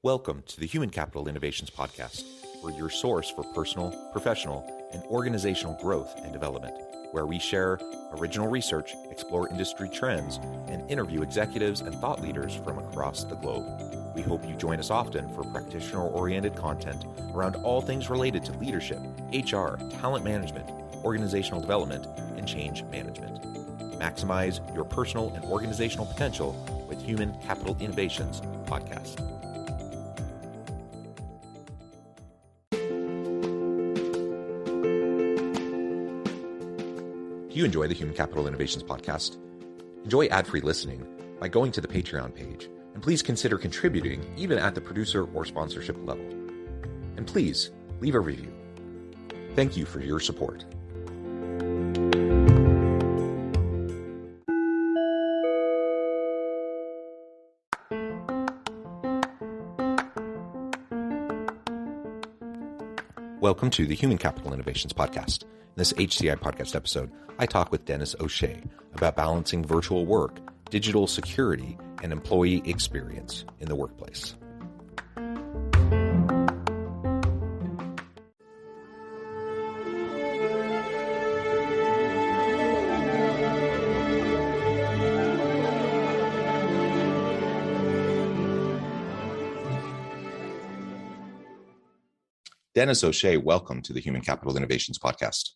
Welcome to the Human Capital Innovations Podcast. We're your source for personal, professional, and organizational growth and development, where we share original research, explore industry trends, and interview executives and thought leaders from across the globe. We hope you join us often for practitioner-oriented content around all things related to leadership, HR, talent management, organizational development, and change management. Maximize your personal and organizational potential with Human Capital Innovations Podcast. Do you enjoy the Human Capital Innovations Podcast? Enjoy ad-free listening by going to the Patreon page, and please consider contributing even at the producer or sponsorship level. And please leave a review. Thank you for your support. Welcome to the Human Capital Innovations Podcast. In this HCI Podcast episode, I talk with Denis O'Shea about balancing virtual work, digital security, and employee experience in the workplace. Denis O'Shea, welcome to the Human Capital Innovations Podcast.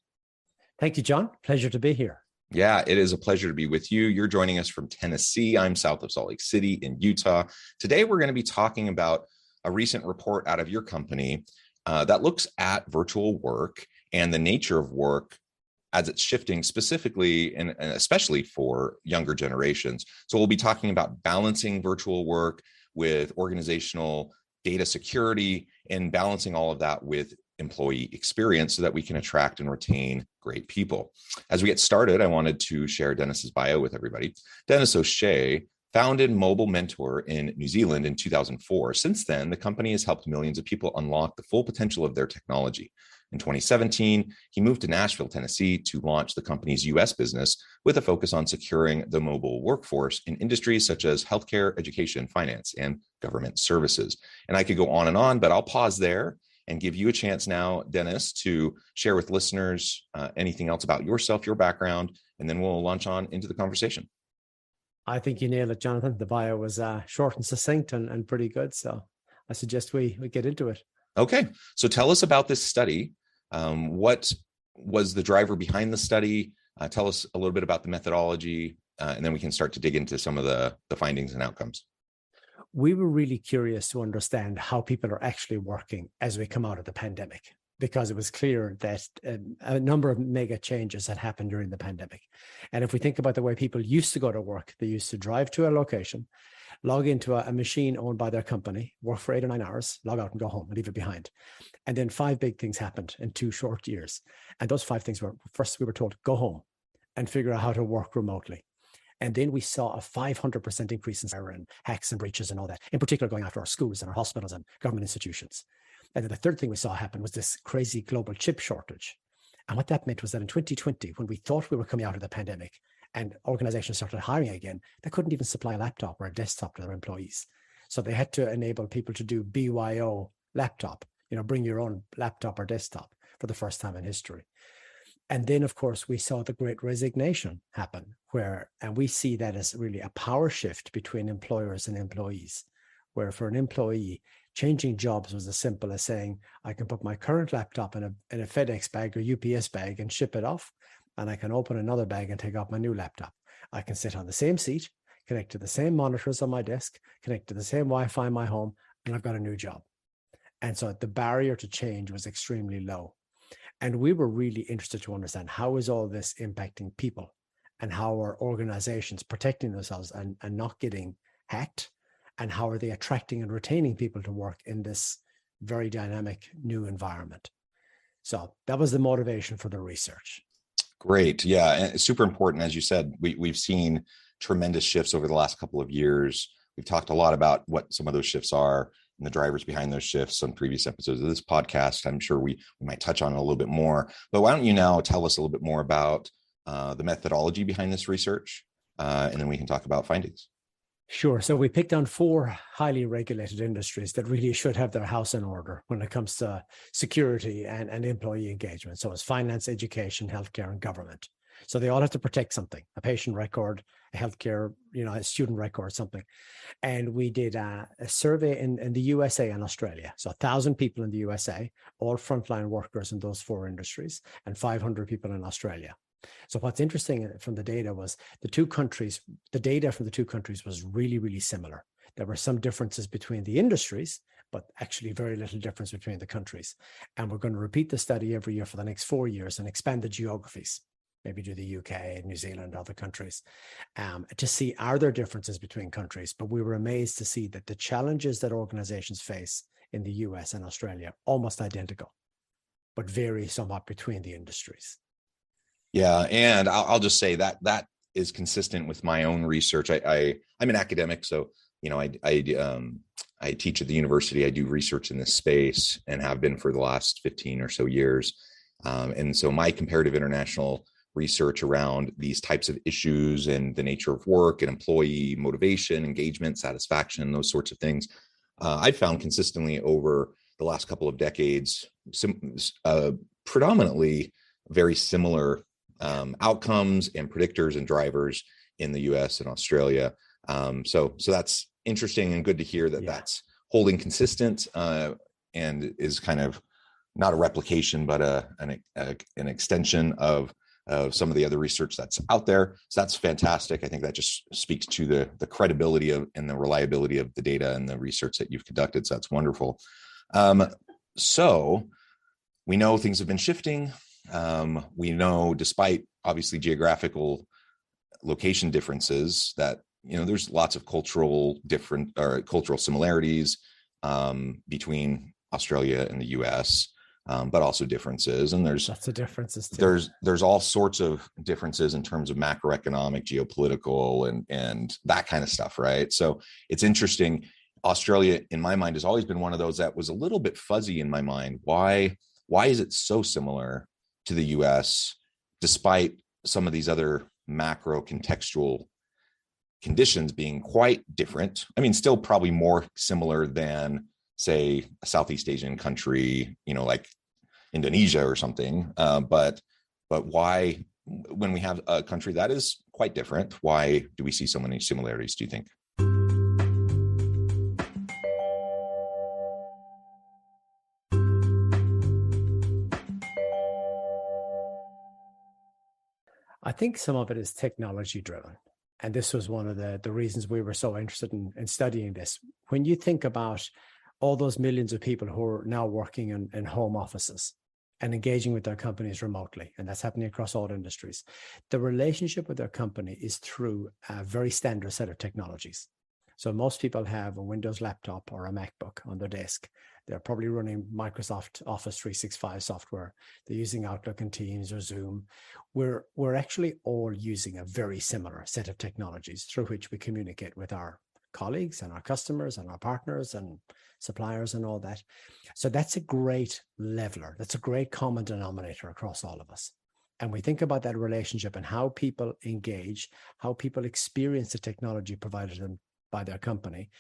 Thank you, John. Pleasure to be here. Yeah, it is a pleasure to be with you. You're joining us from Tennessee. I'm south of Salt Lake City in Utah. Today, we're going to be talking about a recent report out of your company that looks at virtual work and the nature of work as it's shifting specifically and especially for younger generations. So we'll be talking about balancing virtual work with organizational data security and balancing all of that with employee experience so that we can attract and retain great people. As we get started, I wanted to share Denis's bio with everybody. Denis O'Shea founded Mobile Mentor in New Zealand in 2004. Since then, the company has helped millions of people unlock the full potential of their technology. In 2017, he moved to Nashville, Tennessee to launch the company's U.S. business with a focus on securing the mobile workforce in industries such as healthcare, education, finance, and government services. And I could go on, but I'll pause there and give you a chance now, Denis, to share with listeners anything else about yourself, your background, and then we'll launch on into the conversation. I think you nailed it, Jonathan. The bio was short and succinct and pretty good. So I suggest we get into it. Okay. So tell us about this study. What was the driver behind the study? Tell us a little bit about the methodology, and then we can start to dig into some of the findings and outcomes. We were really curious to understand how people are actually working as we come out of the pandemic, because it was clear that a number of mega changes had happened during the pandemic. And if we think about the way people used to go to work, they used to drive to a location, log into a machine owned by their company, work for 8 or 9 hours, log out and go home and leave it behind. And then 5 big things happened in 2 short years. And those 5 things were, first we were told, go home and figure out how to work remotely. And then we saw a 500% increase in cyber and hacks and breaches and all that, in particular going after our schools and our hospitals and government institutions. And then the third thing we saw happen was this crazy global chip shortage. And what that meant was that in 2020, when we thought we were coming out of the pandemic and organizations started hiring again, they couldn't even supply a laptop or a desktop to their employees. So they had to enable people to do BYO laptop, bring your own laptop or desktop for the first time in history. And then, of course, we saw the Great Resignation happen, and we see that as really a power shift between employers and employees, where for an employee, changing jobs was as simple as saying, I can put my current laptop in a FedEx bag or UPS bag and ship it off, and I can open another bag and take out my new laptop. I can sit on the same seat, connect to the same monitors on my desk, connect to the same Wi-Fi in my home, and I've got a new job. And so the barrier to change was extremely low. And we were really interested to understand how is all this impacting people and how are organizations protecting themselves and not getting hacked, and how are they attracting and retaining people to work in this very dynamic new environment. So that was the motivation for the research. Great. Yeah. And it's super important. As you said, we've seen tremendous shifts over the last couple of years. We've talked a lot about what some of those shifts are and the drivers behind those shifts on previous episodes of this podcast. I'm sure we might touch on it a little bit more, but why don't you now tell us a little bit more about the methodology behind this research, and then we can talk about findings. Sure. So we picked on 4 highly regulated industries that really should have their house in order when it comes to security and employee engagement. So it's finance, education, healthcare, and government. So they all have to protect something, a patient record, a healthcare, a student record, something. And we did a survey in the USA and Australia. So 1,000 people in the USA, all frontline workers in those 4 industries, and 500 people in Australia. So what's interesting from the data was the data from the 2 countries was really, really similar. There were some differences between the industries, but actually very little difference between the countries. And we're going to repeat the study every year for the next 4 years and expand the geographies, maybe do the UK, New Zealand, other countries, to see are there differences between countries. But we were amazed to see that the challenges that organizations face in the US and Australia are almost identical, but vary somewhat between the industries. Yeah, and I'll just say that is consistent with my own research. I'm an academic, so I teach at the university. I do research in this space and have been for the last 15 or so years. And so my comparative international research around these types of issues and the nature of work and employee motivation, engagement, satisfaction, those sorts of things, I've found consistently over the last couple of decades, predominantly very similar outcomes and predictors and drivers in the US and Australia. So that's interesting and good to hear that that's holding consistent and is kind of not a replication, but an extension of some of the other research that's out there. So that's fantastic. I think that just speaks to the credibility of and the reliability of the data and the research that you've conducted. So that's wonderful. So we know things have been shifting. We know, despite obviously geographical location differences, that there's lots of cultural similarities between Australia and the US, but also differences. And there's lots of differences too. There's all sorts of differences in terms of macroeconomic, geopolitical, and that kind of stuff, right? So it's interesting. Australia, in my mind, has always been one of those that was a little bit fuzzy in my mind. Why is it so similar to the US, despite some of these other macro contextual conditions being quite different? I mean, still probably more similar than, say, a Southeast Asian country, like Indonesia or something. But why, when we have a country that is quite different, why do we see so many similarities, do you think? I think some of it is technology driven. And this was one of the reasons we were so interested in studying this. When you think about all those millions of people who are now working in home offices and engaging with their companies remotely, and that's happening across all industries, the relationship with their company is through a very standard set of technologies. So most people have a Windows laptop or a MacBook on their desk. They're probably running Microsoft Office 365 software. They're using Outlook and Teams or Zoom. We're actually all using a very similar set of technologies through which we communicate with our colleagues and our customers and our partners and suppliers and all that. So that's a great leveler. That's a great common denominator across all of us. And we think about that relationship and how people engage, how people experience the technology provided them by their company.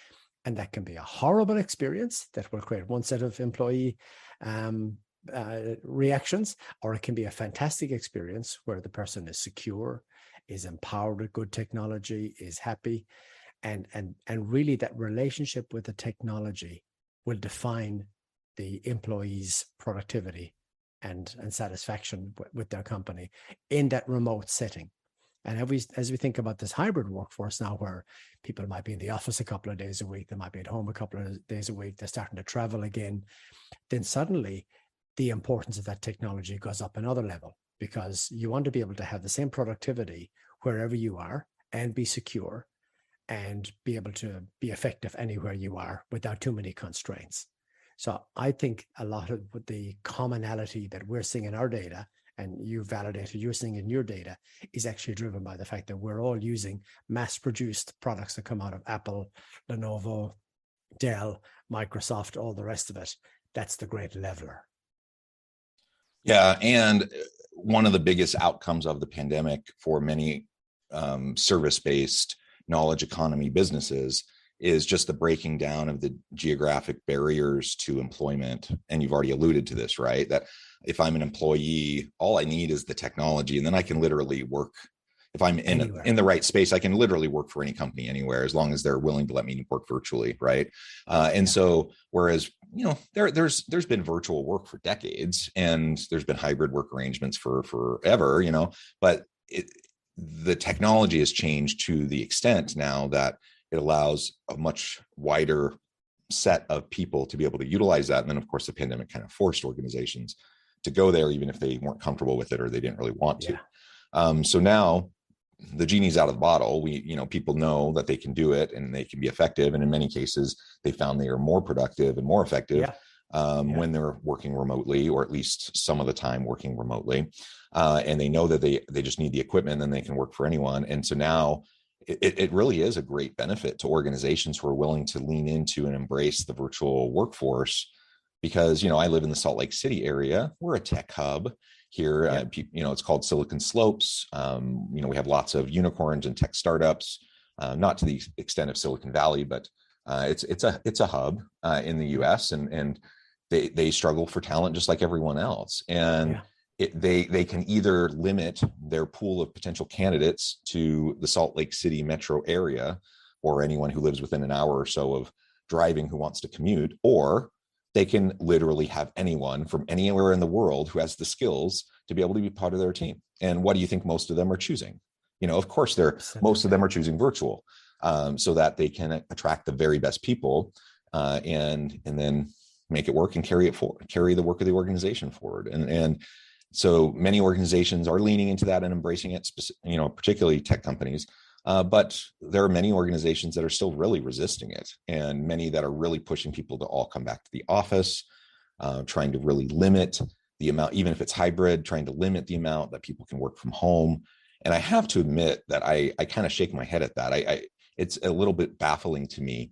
And that can be a horrible experience that will create one set of employee reactions, or it can be a fantastic experience where the person is secure, is empowered with good technology, is happy. And really that relationship with the technology will define the employee's productivity and satisfaction with their company in that remote setting. And as we think about this hybrid workforce now, where people might be in the office a couple of days a week, they might be at home a couple of days a week, they're starting to travel again, then suddenly the importance of that technology goes up another level, because you want to be able to have the same productivity wherever you are and be secure and be able to be effective anywhere you are without too many constraints. So I think a lot of the commonality that we're seeing in our data, and you validated you're seeing in your data, is actually driven by the fact that we're all using mass-produced products that come out of Apple, Lenovo, Dell, Microsoft, all the rest of it. That's the great leveler. Yeah, and one of the biggest outcomes of the pandemic for many service-based knowledge economy businesses is just the breaking down of the geographic barriers to employment. And you've already alluded to this, right? That if I'm an employee, all I need is the technology, and then I can literally work. If I'm in the right space, I can literally work for any company anywhere, as long as they're willing to let me work virtually, right? So, whereas there's been virtual work for decades, and there's been hybrid work arrangements for forever, but the technology has changed to the extent now that it allows a much wider set of people to be able to utilize that. And then, of course, the pandemic kind of forced organizations to go there, even if they weren't comfortable with it or they didn't really want to. So now the genie's out of the bottle. People know that they can do it and they can be effective. And in many cases, they found they are more productive and more effective when they're working remotely, or at least some of the time working remotely. And they know that they just need the equipment, and they can work for anyone. And so now it really is a great benefit to organizations who are willing to lean into and embrace the virtual workforce, because, I live in the Salt Lake City area. We're a tech hub here. It's called Silicon Slopes. We have lots of unicorns and tech startups, not to the extent of Silicon Valley, but it's a hub in the US, and they struggle for talent just like everyone else. And they can either limit their pool of potential candidates to the Salt Lake City metro area, or anyone who lives within an hour or so of driving who wants to commute, or they can literally have anyone from anywhere in the world who has the skills to be able to be part of their team. And what do you think most of them are choosing? Of course, most of them are choosing virtual, so that they can attract the very best people, and then make it work and carry the work of the organization forward. And so many organizations are leaning into that and embracing it, particularly tech companies. But there are many organizations that are still really resisting it, and many that are really pushing people to all come back to the office, trying to really limit the amount, even if it's hybrid, trying to limit the amount that people can work from home. And I have to admit that I kind of shake my head at that. It's a little bit baffling to me,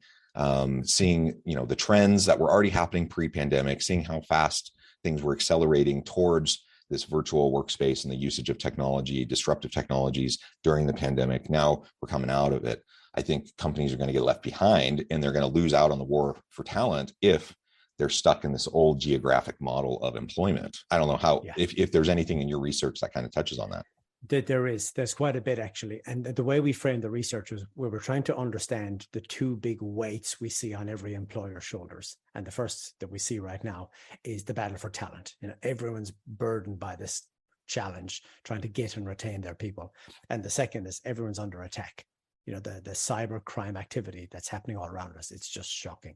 seeing, the trends that were already happening pre-pandemic, seeing how fast things were accelerating towards this virtual workspace and the usage of technology, disruptive technologies during the pandemic. Now we're coming out of it. I think companies are going to get left behind, and they're going to lose out on the war for talent if they're stuck in this old geographic model of employment. I don't know how, if there's anything in your research that kind of touches on that. There's quite a bit, actually. And the way we frame the research was we were trying to understand the two big weights we see on every employer's shoulders. And the first that we see right now is the battle for talent. Everyone's burdened by this challenge, trying to get and retain their people. And the second is everyone's under attack. The cyber crime activity that's happening all around us. It's just shocking.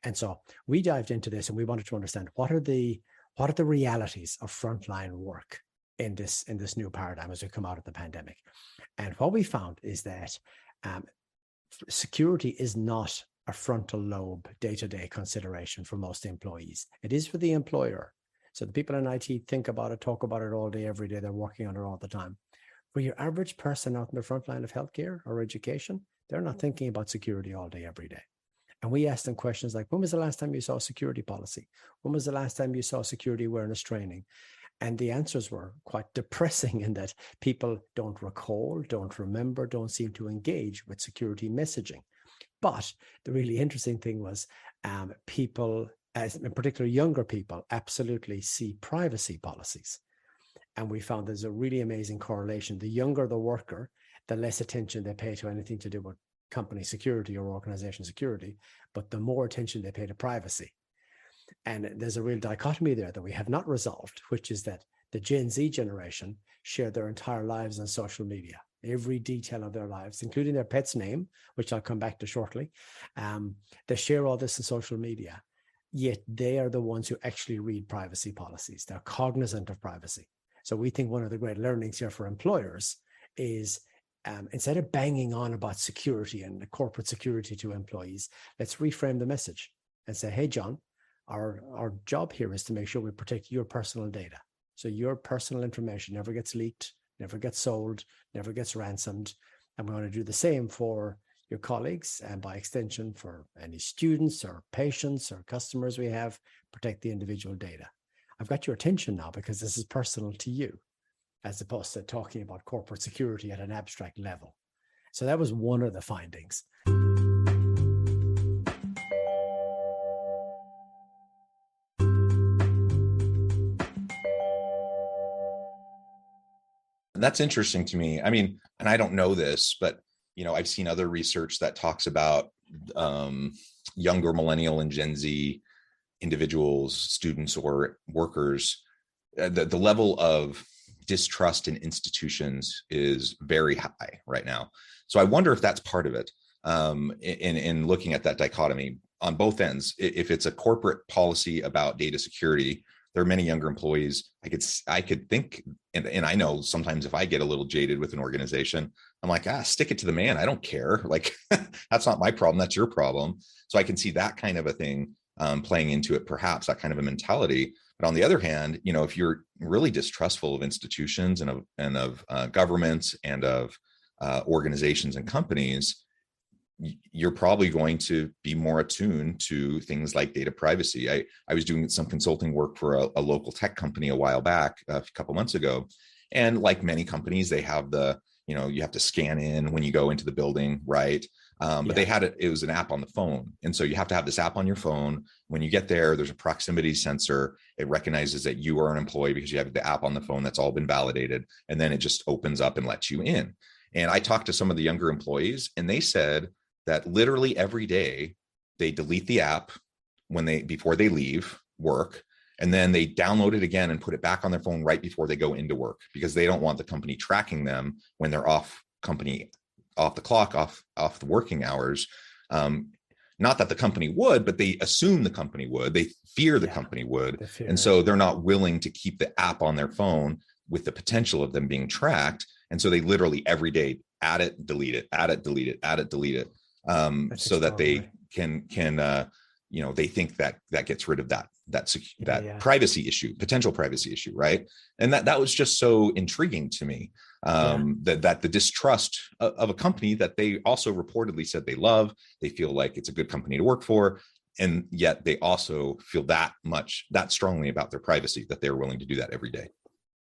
And so we dived into this, and we wanted to understand what are the realities of frontline work in this new paradigm as we come out of the pandemic. And what we found is that security is not a frontal lobe day-to-day consideration for most employees. It is for the employer. So the people in IT think about it, talk about it all day, every day. They're working on it all the time. For your average person out in the front line of healthcare or education, they're not thinking about security all day, every day. And we asked them questions like, when was the last time you saw a security policy? When was the last time you saw security awareness training? And the answers were quite depressing, in that people don't recall, don't remember, don't seem to engage with security messaging. But the really interesting thing was people, as in particular younger people, absolutely see privacy policies. And we found there's a really amazing correlation. The younger the worker, the less attention they pay to anything to do with company security or organization security, but the more attention they pay to privacy. And there's a real dichotomy there that we have not resolved, which is that the Gen Z generation share their entire lives on social media, every detail of their lives, including their pet's name, which I'll come back to shortly. They share all this in social media, yet they are the ones who actually read privacy policies. They're cognizant of privacy. So we think one of the great learnings here for employers is instead of banging on about security and corporate security to employees, let's reframe the message and say, hey, John, our job here is to make sure we protect your personal data. So your personal information never gets leaked, never gets sold, never gets ransomed. And we want to do the same for your colleagues, and by extension for any students or patients or customers we have, protect the individual data. I've got your attention now because this is personal to you, as opposed to talking about corporate security at an abstract level. So that was one of the findings. That's interesting to me. I mean, and I don't know this, but I've seen other research that talks about younger millennial and Gen Z individuals, students, or workers. The level of distrust in institutions is very high right now. So I wonder if that's part of it. In looking at that dichotomy on both ends, if it's a corporate policy about data security, there are many younger employees. I could think, and I know sometimes if I get a little jaded with an organization, I'm like, stick it to the man. I don't care. Like, that's not my problem. That's your problem. So I can see that kind of a thing playing into it, perhaps that kind of a mentality. But on the other hand, if you're really distrustful of institutions and of governments and of organizations and companies, you're probably going to be more attuned to things like data privacy. I was doing some consulting work for a local tech company a while back, a couple months ago. And like many companies, they have you have to scan in when you go into the building, right? But they had it was an app on the phone. And so you have to have this app on your phone. When you get there, there's a proximity sensor. It recognizes that you are an employee because you have the app on the phone that's all been validated. And then it just opens up and lets you in. And I talked to some of the younger employees, and they said that literally every day they delete the app before they leave work, and then they download it again and put it back on their phone right before they go into work, because they don't want the company tracking them when they're off the clock, off the working hours. Not that the company would, but they assume the company would. They fear the company would. And so they're not willing to keep the app on their phone with the potential of them being tracked. And so they literally every day add it, delete it, add it, delete it, add it, delete it. So that they can they think that gets rid of that privacy issue, potential privacy issue, right? And that was just so intriguing to me, that the distrust of a company that they also reportedly said they love, they feel like it's a good company to work for, and yet they also feel that strongly about their privacy that they're willing to do that every day.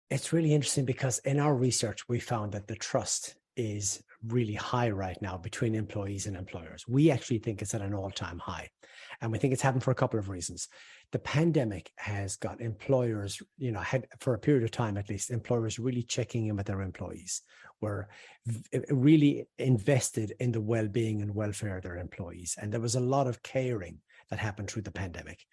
It's really interesting because in our research, we found that the trust is really high right now between employees and employers. We actually think it's at an all-time high. And we think it's happened for a couple of reasons. The pandemic has got employers, had for a period of time, at least, employers really checking in with their employees, were really invested in the well-being and welfare of their employees. And there was a lot of caring that happened through the pandemic.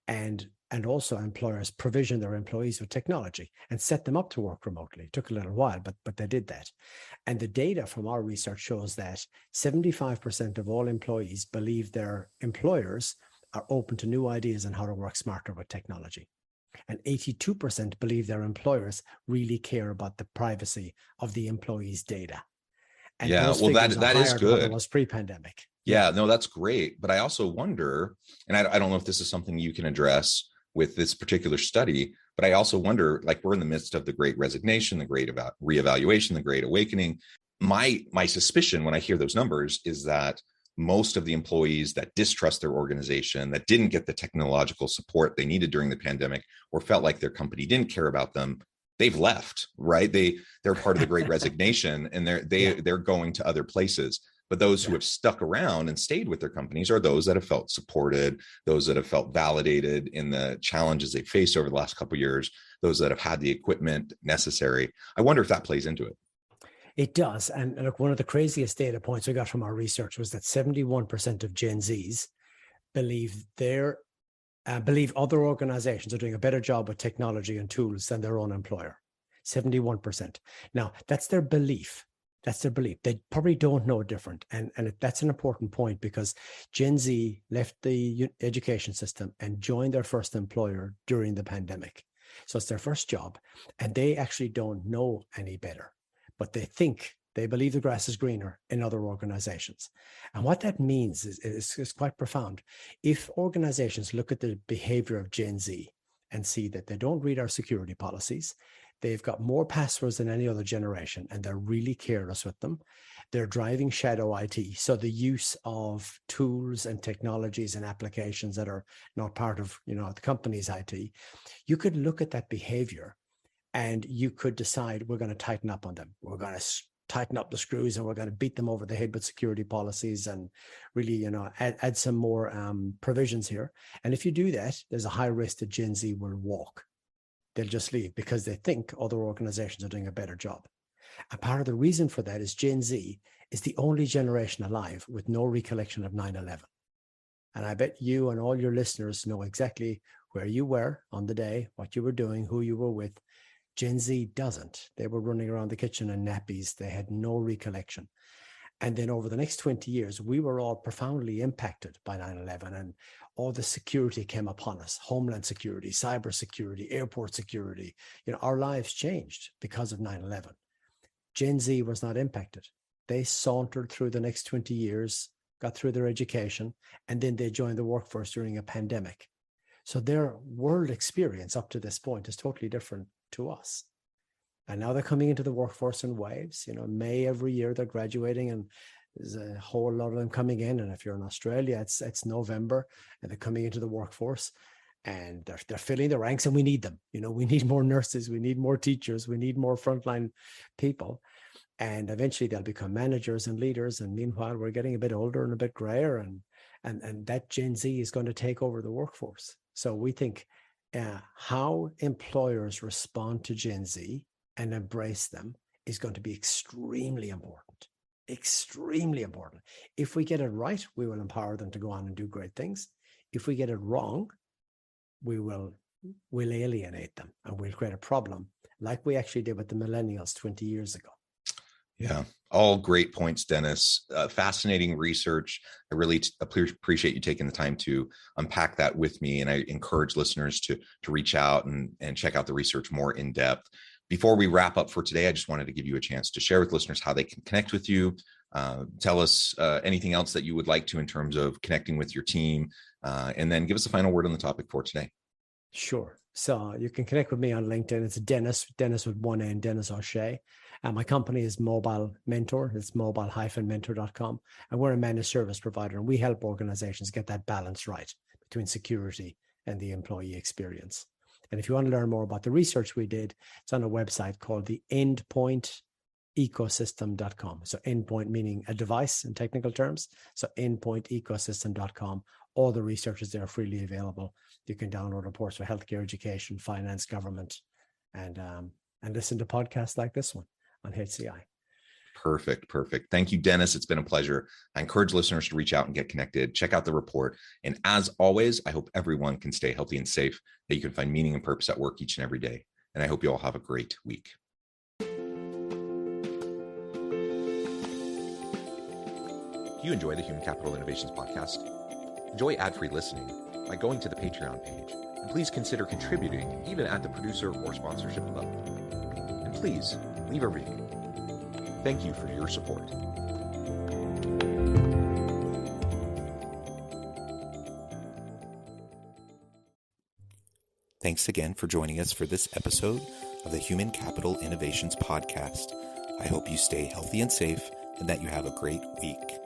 And also employers provision their employees with technology and set them up to work remotely. It took a little while, but they did that. And the data from our research shows that 75% of all employees believe their employers are open to new ideas on how to work smarter with technology. And 82% believe their employers really care about the privacy of the employees' data. And that is good. Than it was pre-pandemic. Yeah, no, that's great. But I also wonder, and I don't know if this is something you can address with this particular study, but I also wonder, like, we're in the midst of the Great Resignation, the Great Reevaluation, the Great Awakening. My suspicion when I hear those numbers is that most of the employees that distrust their organization, that didn't get the technological support they needed during the pandemic, or felt like their company didn't care about them, they've left, right? They're part of the Great Resignation, and they're going to other places. But those who have stuck around and stayed with their companies are those that have felt supported, those that have felt validated in the challenges they faced over the last couple of years, those that have had the equipment necessary. I wonder if that plays into it. It does. And look, one of the craziest data points we got from our research was that 71% of Gen Zs believe other organizations are doing a better job with technology and tools than their own employer. 71%. Now, that's their belief. That's their belief. They probably don't know different. And that's an important point, because Gen Z left the education system and joined their first employer during the pandemic. So it's their first job, and they actually don't know any better, but they believe the grass is greener in other organizations. And what that means is quite profound. If organizations look at the behavior of Gen Z and see that they don't read our security policies, they've got more passwords than any other generation, and they're really careless with them. They're driving shadow IT. So the use of tools and technologies and applications that are not part of, the company's IT. You could look at that behavior and you could decide, we're going to tighten up on them. We're going to tighten up the screws and we're going to beat them over the head with security policies and really, add some more provisions here. And if you do that, there's a high risk that Gen Z will walk. They'll just leave because they think other organizations are doing a better job. And part of the reason for that is Gen Z is the only generation alive with no recollection of 9/11. And I bet you and all your listeners know exactly where you were on the day, what you were doing, who you were with. Gen Z doesn't. They were running around the kitchen in nappies. They had no recollection. And then over the next 20 years, we were all profoundly impacted by 9/11, and all the security came upon us: homeland security, cyber security, airport security. Our lives changed because of 9/11. Gen Z was not impacted. They sauntered through the next 20 years, got through their education, and then they joined the workforce during a pandemic. So their world experience up to this point is totally different to us. And now they're coming into the workforce in waves. May every year they're graduating, and there's a whole lot of them coming in. And if you're in Australia, it's November, and they're coming into the workforce, and they're filling the ranks, and we need them. We need more nurses, we need more teachers, we need more frontline people. And eventually they'll become managers and leaders. And meanwhile, we're getting a bit older and a bit grayer, and that Gen Z is going to take over the workforce. So we think how employers respond to Gen Z and embrace them is going to be extremely important. Extremely important. If we get it right, we will empower them to go on and do great things. If we get it wrong, we'll alienate them, and we'll create a problem like we actually did with the millennials 20 years ago. Yeah, all great points, Denis. Fascinating research. I really appreciate you taking the time to unpack that with me. And I encourage listeners to reach out and check out the research more in depth. Before we wrap up for today, I just wanted to give you a chance to share with listeners how they can connect with you. Tell us anything else that you would like to in terms of connecting with your team, and then give us a final word on the topic for today. Sure. So you can connect with me on LinkedIn. It's Denis with one N, Denis O'Shea. My company is Mobile Mentor. It's mobile-mentor.com. And we're a managed service provider, and we help organizations get that balance right between security and the employee experience. And if you want to learn more about the research we did, it's on a website called the endpointecosystem.com. So endpoint meaning a device in technical terms. So endpointecosystem.com. All the research is there, freely available. You can download reports for healthcare, education, finance, government, and listen to podcasts like this one on HCI. Perfect. Thank you, Denis. It's been a pleasure. I encourage listeners to reach out and get connected. Check out the report. And as always, I hope everyone can stay healthy and safe, that you can find meaning and purpose at work each and every day. And I hope you all have a great week. Do you enjoy the Human Capital Innovations podcast? Enjoy ad-free listening by going to the Patreon page. And please consider contributing even at the producer or sponsorship level. And please leave a review. Thank you for your support. Thanks again for joining us for this episode of the Human Capital Innovations Podcast. I hope you stay healthy and safe, and that you have a great week.